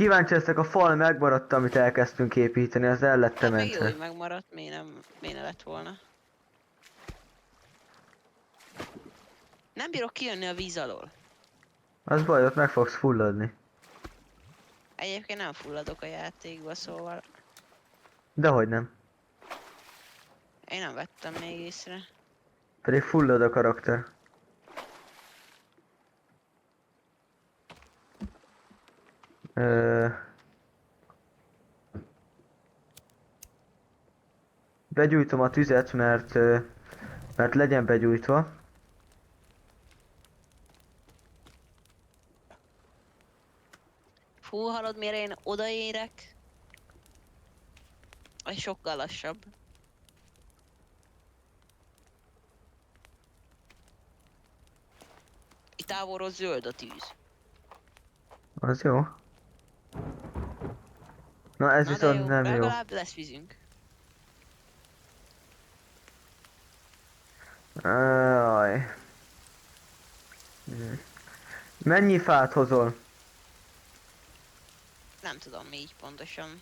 kíváncsi leszek, a fal megmaradt, amit elkezdtünk építeni, az el lett Hát meg jó, hogy mentve. megmaradt, miért ne lett volna. Nem bírok kijönni a víz alól. Az baj, ott meg fogsz fulladni. Egyébként nem fulladok a játékba, szóval Dehogy nem. én nem vettem még észre. Pedig fullad a karakter. Ö... Begyújtom a tüzet, mert legyen begyújtva. Fú, hallod, mire én odaérek? Az sokkal lassabb. Itt távolról zöld a tűz. Az jó. Na ez Na de viszont jó, nem jó. legalább lesz vízünk. Aj. Mennyi fát hozol? Nem tudom így pontosan.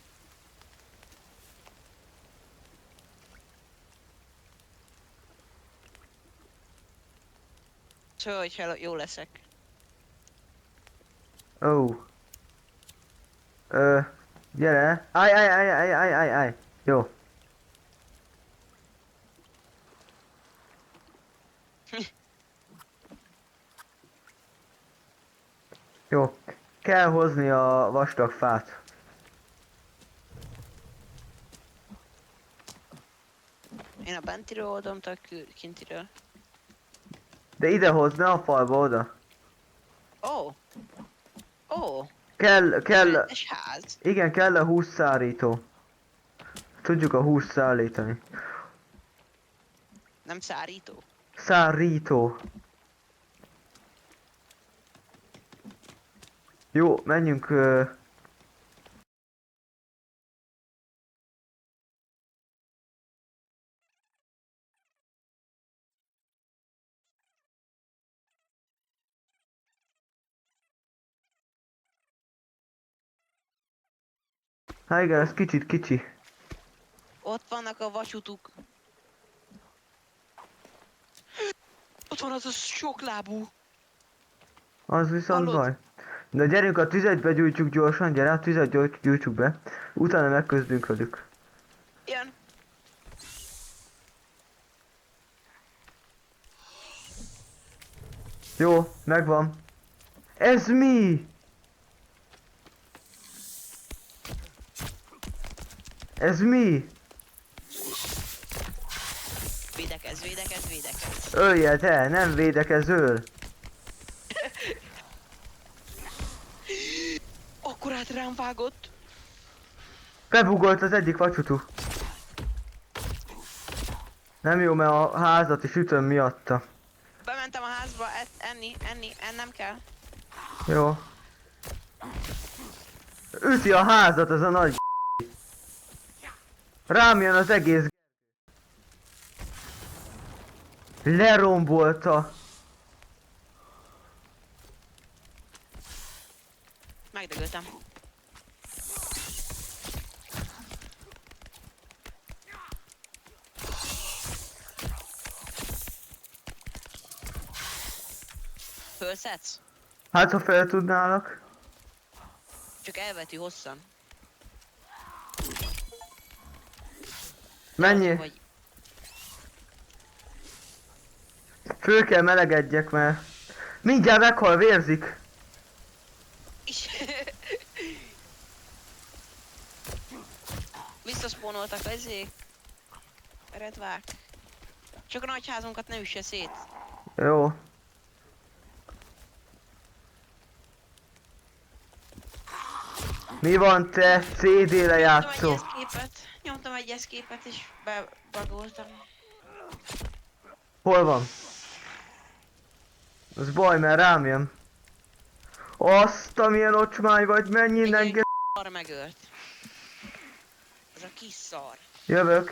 Szóval, hogyha jó leszek. Ó. Oh. Gyere. Állj. Jó. Jó. Kell hozni a vastag fát. Én a bentiről oldom, te a kintiről. De ide hozd, ne a falba oda. Ó! Ó! Kell, Rendes ház. igen, kell a hússzárító. Tudjuk a húst szállítani. Nem szárító. Szárító. Jó, menjünk. Hát igen, ez kicsit kicsi. Ott vannak a vasutuk. Ott van az a soklábú. Az viszont Hallod? baj. De gyerünk, a tüzet begyújtjuk gyorsan, gyere, a tüzet gyújtsuk be. Utána megközdünk velük. Ilyen. Jó, megvan. Ez mi? Ez mi? Védekez. Ölje te, nem védekezöl. Akkorát rám vágott. Bebugolt az egyik vacsutú. Nem jó, mert a házat is ütöm miatta. Bementem a házba ennem kell. Jó. Üti a házat az a nagy. Rám jön az egész. Lerombolta. Megdögöltem. Fölszedsz? Hát ha fel tudnálak. Csak elveti hosszan. Mennyi? Vagy Föl kell melegedjek, mert mindjárt meghal, vérzik. is. Visszaszpónoltak ezért. Redvák. Csak a nagy házunkat ne üsse szét. Jó. Mi van te CD-re játszó? Nyomtam egy eszképet és bebagoltam. Hol van? Az baj, mert rám jön. Azt, amilyen ocsmány vagy, menj innen, Egy szar megölt. Ez a kis szar. Jövök.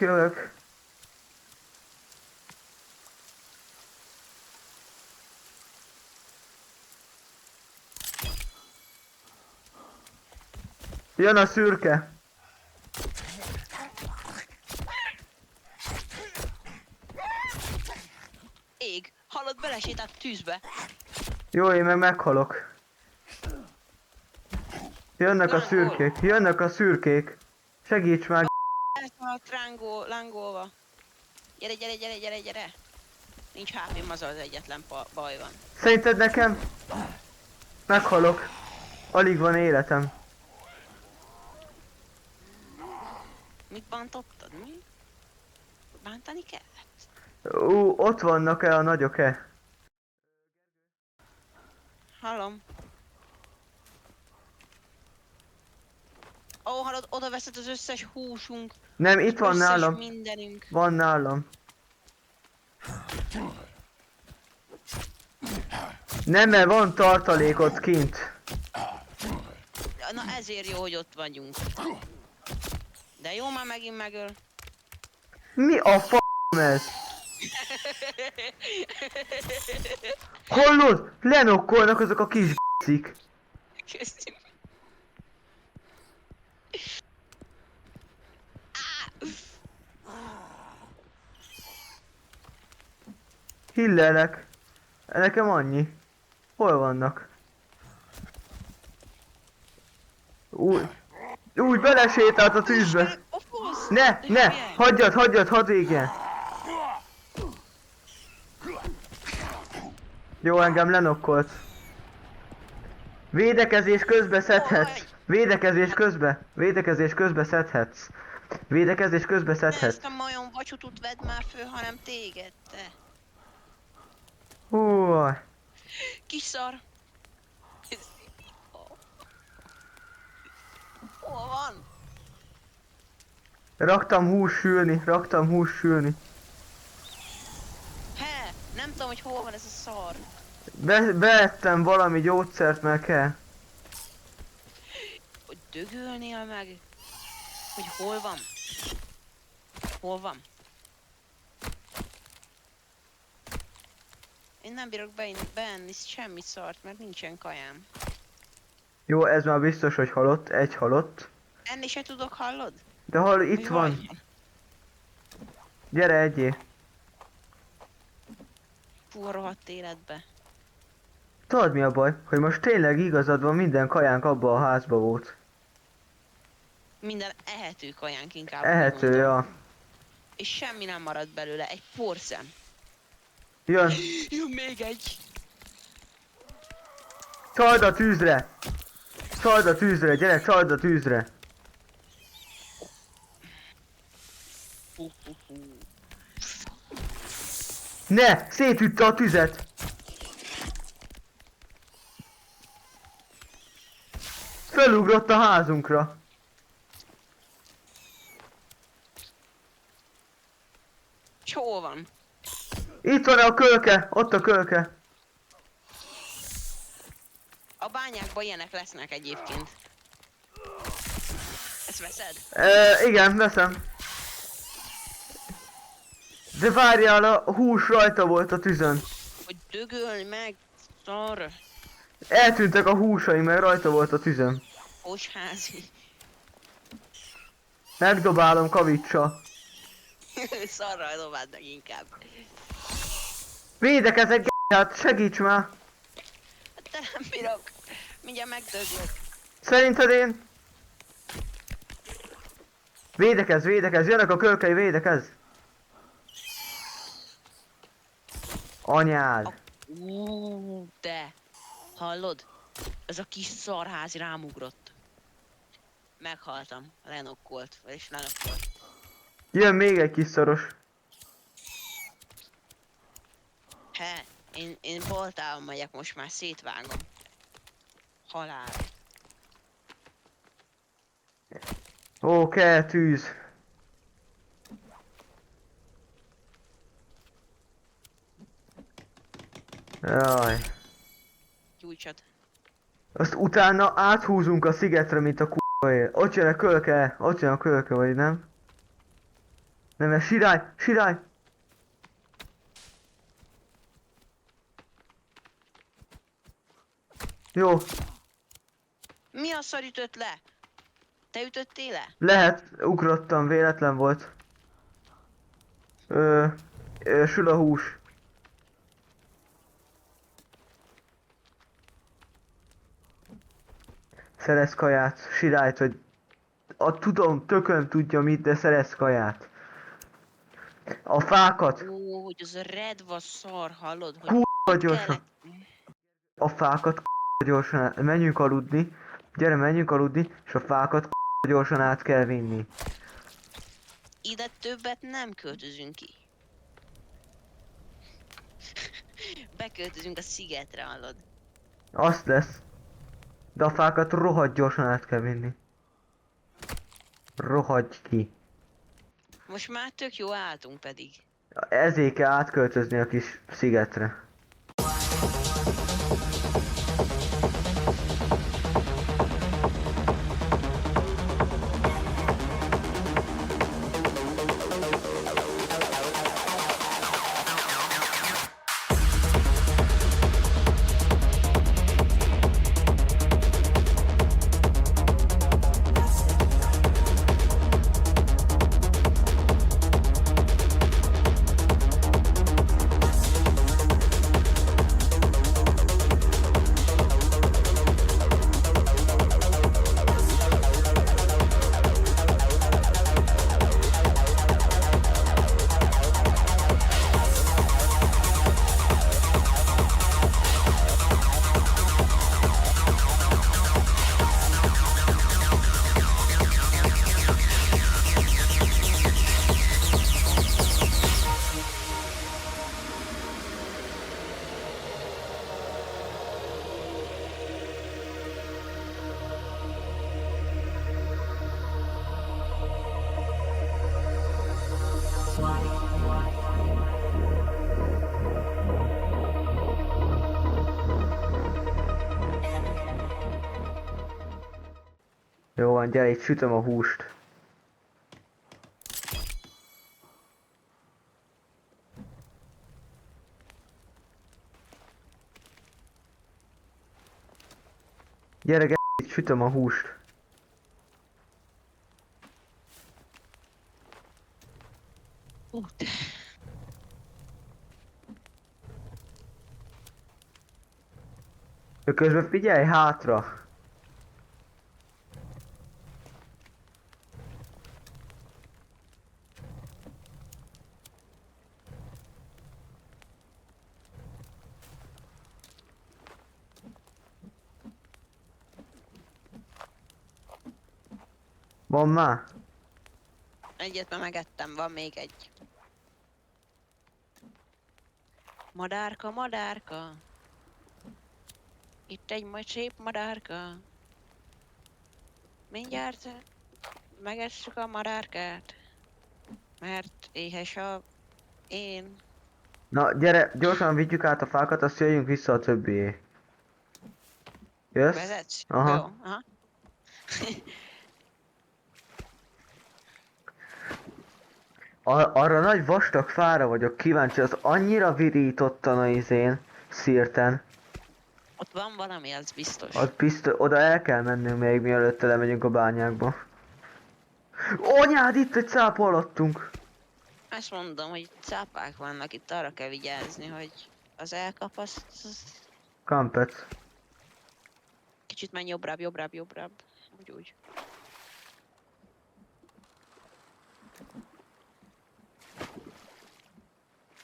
Jön a szürke. Ég! Hallod, belesétált tűzbe. Jó, én meg meghalok. Jönnek a Lángol. szürkék, jönnek a szürkék. Segíts meg. Elszaladt lángolva. Gyere, gyere, gyere, gyere, gyere. Nincs HP-m, az az egyetlen baj van. Szerinted nekem? Meghalok. Alig van életem. Mit bántottad? Mi? Bántani kell? Ott vannak-e a nagyok-e? Hallom. Ó, hallod, oda veszed az összes húsunk. Nem, itt van Összes nálam. mindenünk. Van nálam. Nem, mert van tartalékot kint. Na ezért jó, hogy ott vagyunk. De jó, már megint megöl. Mi a f*** ez? Hallod? Lenokkolnak azok a kis b***cik. Köszönöm. Hillelek. Nekem annyi. Hol vannak? Úgy belesétált a tűzbe. Ne, hagyjad, hadd égjen. Jó, engem lenokkolt. Védekezés közbe szedhetsz. Védekezés közbe szedhetsz. Védekezés közbe Ne szedhetsz. ezt a majom vacsotut vedd már föl, hanem téged, te. Hú, Kis szar. Hol van? raktam hús sülni. Nem tudom, hogy hol van ez a szar. Beettem valami gyógyszert, mert kell. Hogy dögölnél meg? Hogy hol van? Hol van? Én nem bírok beenni semmi szart, mert nincsen kajám. Jó, ez már biztos, hogy halott. Egy halott. Enni se tudok, hallod? De hol itt Mi van? vagy? Gyere, egyé. Fú, a rohadt életbe. Tudod mi a baj? Hogy most tényleg igazad van, minden kajánk abba a házba volt. Minden ehető kajánk inkább. Ehető, mondom. ja. És semmi nem marad belőle, egy porszem. Jön. Jön még egy. Csald a tűzre! Gyere, csald a tűzre! Hú, hú, hú. Ne! Szétütte a tüzet! Felugrott a házunkra. És hol van? Itt van a kölke, ott a kölke. A bányákban ilyenek lesznek egyébként. Ezt veszed? Igen, veszem. De várjál, a hús rajta volt a tüzön. Hogy dögölj meg, szar. Eltűntek a húsaim, mert rajta volt a tüzön. Hosházi. Megdobálom kavicsal. Szarral dobáld meg inkább. Védekezek, hát segíts már. De nem bírok. Mindjárt megdöglök. Szerinted én? Védekez, jönnek a kölkei, védekez. Anyád. De. Hallod? Ez a kis szarházi rámugrott. Meghaltam. Lenokkolt. Vagyis lenokkolt. Jön még egy kis szoros. Én boltában megyek most már, szétvágom. Halál. Ó, kell tűz. Jaj. Gyújtsad. Azt utána áthúzunk a szigetre, mint a k***a él. Ott jön a kölke, vagy nem? Nem, ez sirály! Jó, Mi a szar ütött le? Te ütöttél le? Lehet, ugrottam, véletlen volt. Ö, sül a hús. Szerez kaját, sirályt, vagy... tudom, tököm tudja mit, de szerez kaját. A fákat, Ó, hogy az a redva szar, hallod, hogy kurva itt gyorsan. kellett... A fákat kurva gyorsan, menjünk aludni. Gyere, menjünk aludni, és a fákat kurva gyorsan át kell vinni. Ide többet nem költözünk ki. Beköltözünk a szigetre, hallod. Azt lesz. De a fákat rohadt gyorsan át kell vinni. Rohadj ki. Most már tök jó álltunk pedig. Ezért kell átköltözni a kis szigetre. Jó van, gyere, itt sütöm a húst. Gyere, itt sütöm a húst. Út. Közben figyelj hátra. Van már? Egyet már megettem, van még egy. Madárka, madárka. Itt egy majd szép madárka. Mindjárt megesszük a madárkát. Mert éhes a... én. Na, gyere, gyorsan vigyük át a fákat, azt jöjjünk vissza a többié. Jössz? Vezetsz? Aha. Jó, aha. Arra nagy vastag fára vagyok kíváncsi, az annyira virítottan a izén, szírten. Ott van valami, az biztos. Az biztos, oda el kell mennünk még mielőtt lemegyünk a bányákba. Anyád, itt egy cápa alattunk! Azt mondom, hogy cápák vannak, itt arra kell vigyázni, hogy az elkap, az Kampec. kicsit menj jobbrább, jobbrább, jobbrább. Úgy.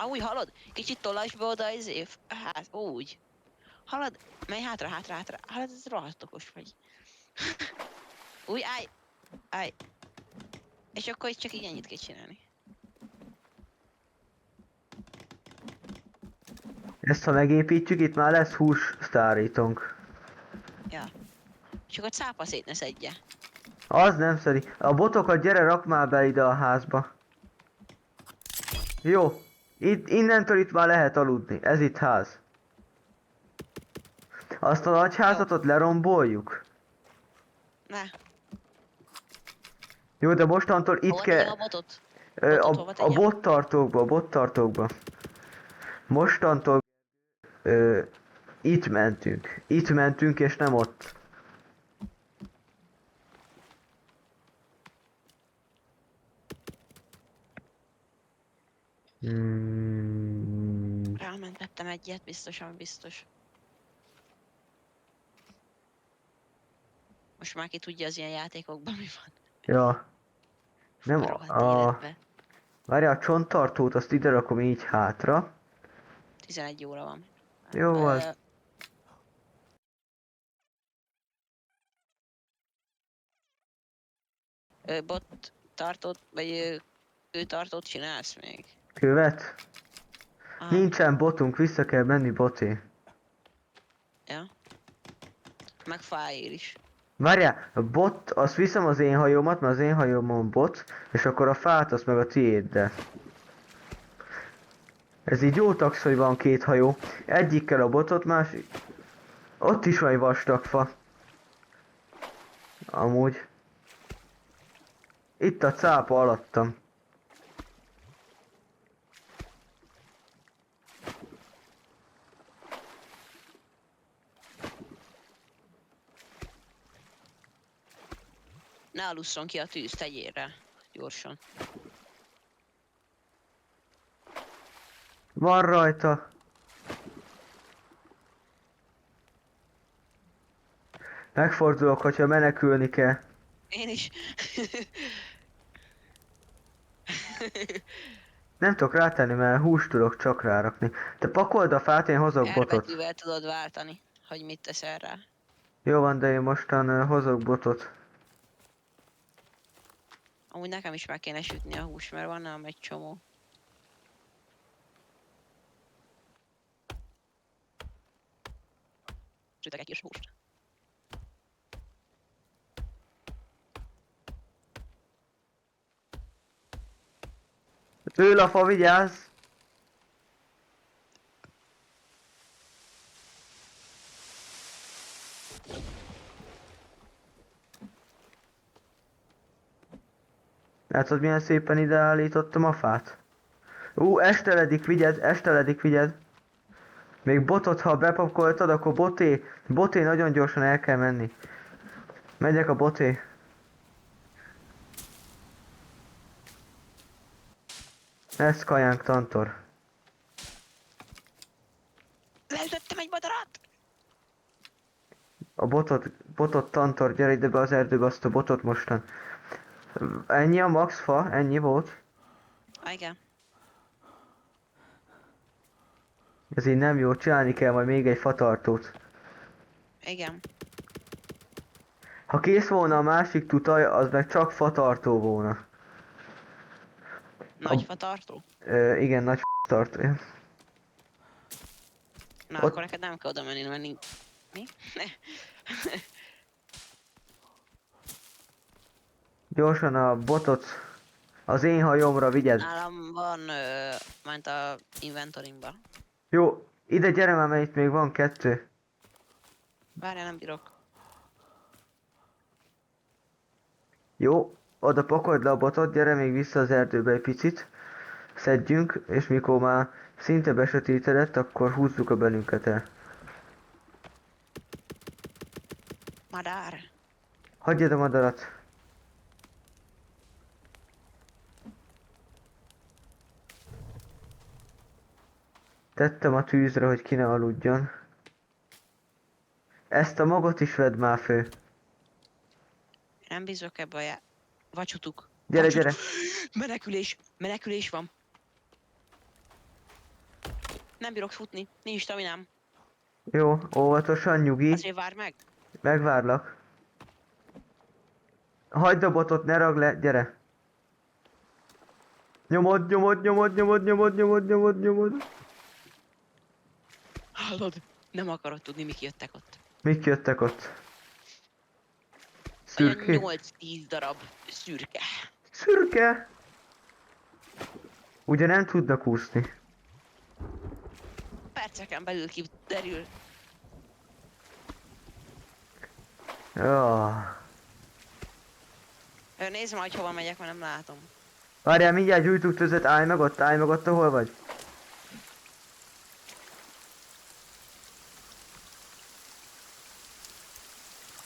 Úgy hallod? Kicsit tolasd be oda hát úgy. Hallod? Menj hátra, hátra, hátra. Hát ez rohadt okos vagy. Úgy, állj. És akkor itt csak így ennyit kell csinálni. Ezt ha megépítjük, itt már lesz hús sztárítónk. Ja. És akkor cápa szét ne szedje. Az nem szedi. A botokat gyere, rak már be ide a házba. Jó. Innentől itt már lehet aludni. Ez itt ház. Azt a nagy házat ott leromboljuk. Ne. Jó, de mostantól itt Hova kell... tegyem a botot? Hova A tegyem? bottartókba. Mostantól itt mentünk. Itt mentünk és nem ott. Mm, Rámentettem egyet, biztosan biztos. Most már ki tudja az ilyen játékokban mi van. ja, nem A rohadt életbe. várja, a csonttartót azt ide rakom így hátra. 11 óra van. Jó, az. Bot tartót, vagy ő tartót csinálsz még? Követ? Aha, Nincsen botunk, vissza kell menni boté. ja. Meg fájér is. Várjál, a bot, azt viszem az én hajómat, mert az én hajómon bot, és akkor a fát azt meg a tiéddel. Ez így jó tax, hogy van két hajó. Egyikkel a botot, másik... Ott is van egy vastag fa. Amúgy. Itt a cápa alattam. Ne alusszon ki a tűz, tegyél rá. Gyorsan. Van rajta. Megfordulok, hogyha menekülni kell. Én is. Nem tudok rátenni, mert húst tudok csak rárakni. Te pakold a fát, én hozok botot. R-betűvel tudod váltani, hogy mit teszel rá. Jó van, de én mostan hozok botot. Amúgy nekem is meg kéne sütni a hús, mert van nálam egy csomó. Sütek egy kis húst. Ül a fa, vigyázz! Látod, milyen szépen ide állítottam a fát? Esteledik, vigyed, esteledik, vigyed. Még botot, ha bepakoltad, akkor boté nagyon gyorsan el kell menni. Megyek a boté. Ez kajánk, Tantor. Leütöttem egy madarat! A botot, Tantor, gyere ide be az erdőbe, azt a botot mostan. Ennyi a max fa? Ennyi volt? Igen. Ez így nem jó, csinálni kell majd még egy fatartót. Igen. Ha kész volna a másik tutaj, az meg csak fatartó volna. Nagy fatartó? Igen, nagy tartója. Na, Ott- akkor neked nem kell oda menni, mert nincs... Mi? Gyorsan a botot az én hajomra vigyed. Nálam van, ment a inventorimba. Jó, ide gyere már, mert itt még van kettő. Várjál, nem bírok. Jó, oda pakold le a botot, gyere még vissza az erdőbe egy picit. Szedjünk, és mikor már szinte besötétedett, akkor húzzuk a belünket el. Madár. Hagyjad a madarat. Tettem a tűzre, hogy ki ne aludjon. Ezt a magot is vedd már fő. Nem bízok ebbe a Vacsutuk. Gyere, Vacsutuk. gyere. Menekülés. Menekülés van. Nem bírok futni. Nincs staminám. Jó, óvatosan, nyugi. Azért várj meg. Megvárlak. Hagyd a botot, ne ragd le, gyere. Nyomod, nyomod, nyomod, nyomod, nyomod, nyomod, nyomod, nyomod. Hallod? Nem akarod tudni, mik jöttek ott. Mik jöttek ott? Olyan Szürké? 8-10 darab szürke. Szürke? Ugye nem tudnak úszni. Perceken belül kiderül. Oh. Nézd majd, hova megyek, mert nem látom. Várjál, mindjárt gyújtuk tüzet, állj meg ott, ahol vagy.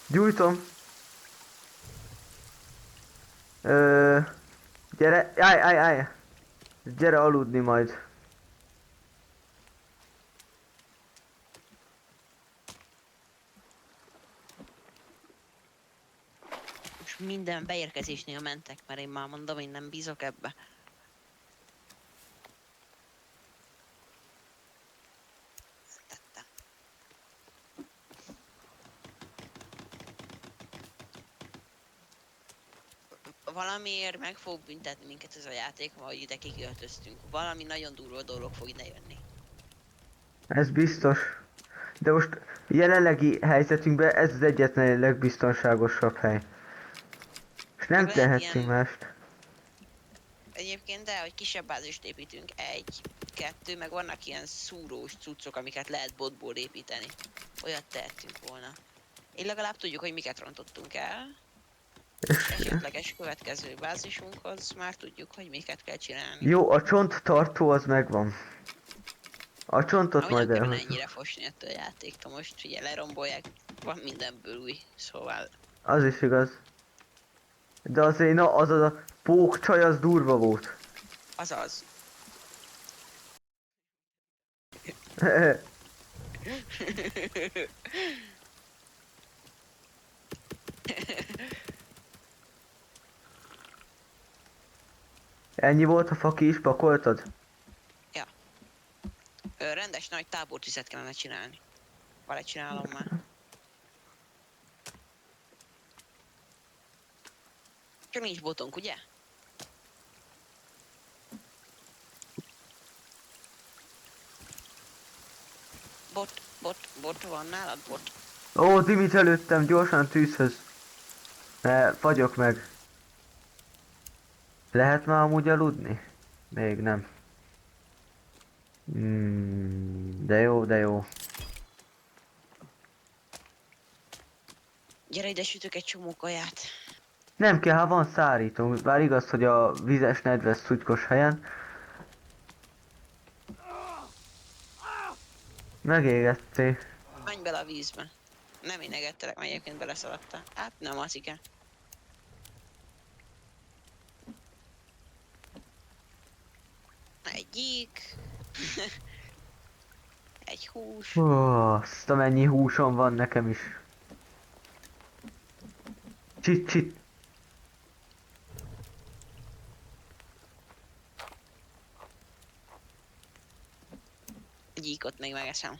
Gyújtom. Gyere, állj. Gyere aludni majd. Most minden beérkezésnél mentek, mert én már mondom, én nem bízok ebbe. Tettem. Valamiért meg fog büntetni minket ez a játék, ahogy ide kiköltöztünk. Valami nagyon durva dolog fog ide jönni. Ez biztos. De most jelenlegi helyzetünkben ez az egyetlen legbiztonságosabb hely. És nem Meg lehet tehetünk ilyen- mást. Egyébként de, hogy kisebb bázist építünk, egy, kettő, meg vannak ilyen szúrós cuccok, amiket lehet botból építeni. Olyat tehetünk volna. Én legalább tudjuk, hogy miket rontottunk el. Esetleges következő bázisunkhoz már tudjuk, hogy miket kell csinálni. Jó, a csonttartó az megvan. A csontot Ahogy majd nem kellene elhozzuk. ennyire fosni ettől a játéktól, most ugye lerombolják, van mindenből új, szóval Az is igaz. De azért na, az a pókcsaj az durva volt. azaz. Ennyi volt a fa, ki is pakoltad? Rendes nagy tábortüzet kellene csinálni. Vale, csinálom már. Csak nincs botunk, ugye? Bot van nálad, bot? Ó, Dimit előttem, gyorsan tűzhöz. Fagyok meg. Lehet már amúgy aludni? Még nem. De jó, de jó. Gyere ide, sütök egy csomó kaját. Nem kell, ha van szárító. Bár igaz, hogy a vizes nedves szutykos helyen. Megégettél. Menj bele a vízbe. Nem én egettelek, mert egyébként beleszaladtál. Hát nem az igen. Egy gyík. Egy hús. Ó, azt amennyi húsom van nekem is. Csit, csit. Egy gyíkot még megeszem.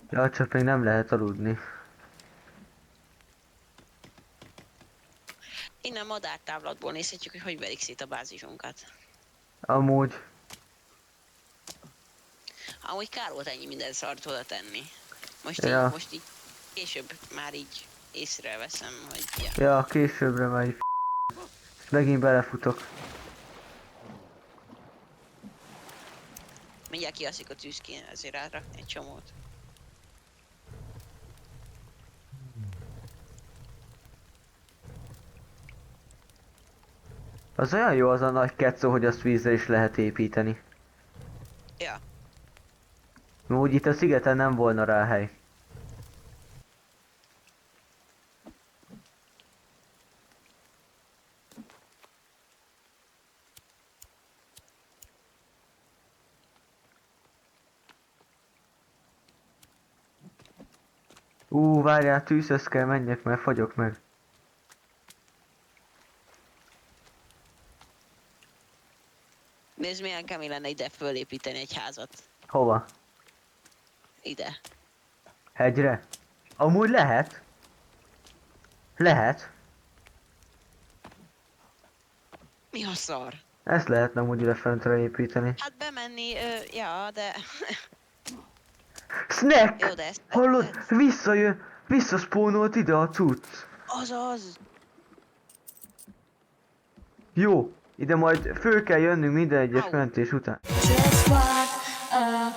Ja, csak még nem lehet aludni. Innen madártávlatból nézhetjük, hogy verik szét a bázisunkat. Amúgy. Amúgy kár volt ennyi minden szart oda tenni. Ja. Most így később már így észreveszem, hogy ja. Ja, későbbre majd. Megint belefutok. Mindjárt kiaszik a tűz, kéne ezért rárakni egy csomót. Az olyan jó az a nagy kecó, hogy azt vízre is lehet építeni. Ja. Úgy itt a szigeten nem volna rá hely. Várjál, tűzhöz kell menjek, mert fagyok meg. Nézd, milyen kemény lenne ide fölépíteni egy házat. Hova? Ide. Hegyre? Amúgy lehet. Lehet. Mi a szar? Ezt lehetne amúgy ide fentre építeni. Hát bemenni, ja, de... Snack! Jó, de ezt... Hallod? Visszajön! Visszaspónolt ide a cucc! Azaz! Jó, ide majd föl kell jönnünk minden egyes Au. mentés után. Just walk away.